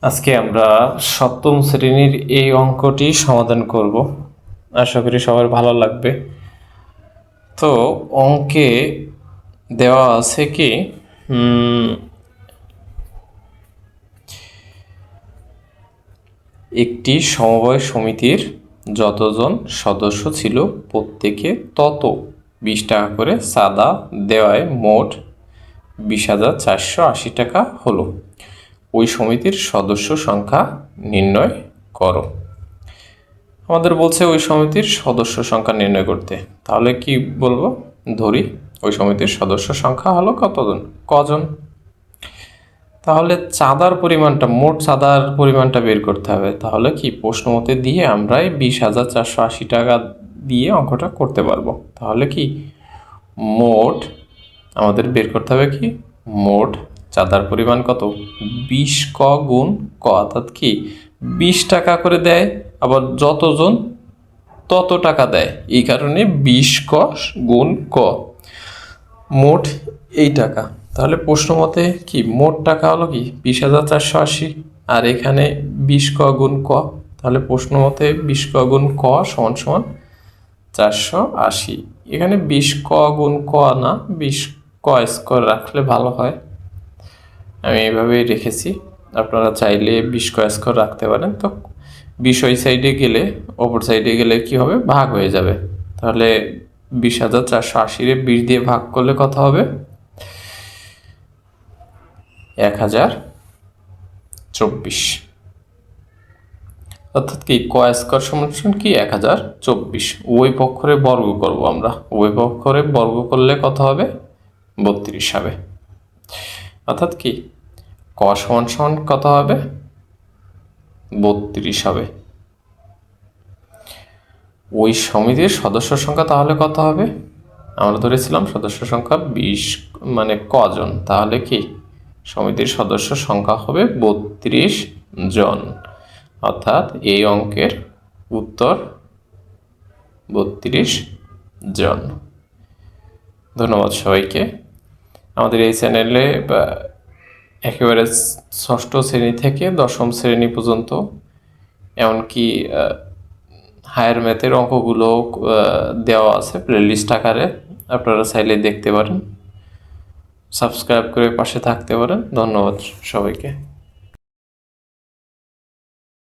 আজকে আমরা সপ্তম শ্রেণীর এই অঙ্কটি সমাধান করব। আশা করি সবার ভালো লাগবে। তো অঙ্কে দেওয়া আছে কি একটি সমবায় সমিতির যতজন সদস্য ছিল প্রত্যেকে তত 20 টাকা করে চাঁদা দেওয়ায় মোট 20,480 টাকা হলো। ওই সমিতির সদস্য সংখ্যা নির্ণয় করো। আমাদের বলছে ওই সমিতির সদস্য সংখ্যা নির্ণয় করতে। তাহলে কি বলবো? ধরি ওই সমিতির সদস্য সংখ্যা হলো কজন। তাহলে চাঁদার পরিমাণটা, মোট চাঁদার পরিমাণটা বের করতে হবে। তাহলে কি প্রশ্ন মতে দিয়ে আমরাই 20,480 টাকা দিয়ে অঙ্কটা করতে পারবো। তাহলে কি মোট আমাদের বের করতে হবে কি মোট চাঁদার পরিমাণ কত? 20 ক গুণ ক, অর্থাৎ কি 20 টাকা করে দেয়, আবার যতজন তত টাকা দেয়, এই কারণে 20 ক গুণ ক, মোট এই টাকা। তাহলে প্রশ্ন মতে কি মোট টাকা হলো কি 20,480, আর এখানে 20 ক গুণ ক। তাহলে প্রশ্ন মতে 20 ক গুণ ক সমান সমান 480। এখানে 20 ক গুণ ক না, 20 ক স্কোয়ার রাখলে ভালো হয়। আমি এইভাবেই রেখেছি, আপনারা চাইলে 20 ক স্কোয়ার রাখতে পারেন। তো 20 ওই সাইডে গেলে, অপর সাইডে গেলে কি হবে? ভাগ হয়ে যাবে। তাহলে 20,480 20 দিয়ে ভাগ করলে কত হবে? 1024। অর্থাৎ কি ক স্কোয়ার সমান কি 1024। উভয় পক্ষরে বর্গ করব আমরা। উভয় পক্ষরে বর্গ করলে কত হবে? 32 হবে। অর্থাৎ কি ক সমান সমান কত হবে? 32 হবে। ওই সমিতির সদস্য সংখ্যা তাহলে কত হবে? আমরা ধরেছিলাম সদস্য সংখ্যা 20, মানে কজন। তাহলে কি সমিতির সদস্য সংখ্যা হবে 32 জন। অর্থাৎ এই অঙ্কের উত্তর 32 জন। ধন্যবাদ সবাইকে। আমাদের এই চ্যানেলে একেবারে ষষ্ঠ শ্রেণী থেকে দশম শ্রেণী পর্যন্ত, এমনকি হায়ার ম্যাথের অঙ্কগুলো দেওয়া আছে প্লেলিস্ট আকারে। আপনারা চাইলে দেখতে পারেন, সাবস্ক্রাইব করে পাশে থাকতে পারেন। ধন্যবাদ সবাইকে।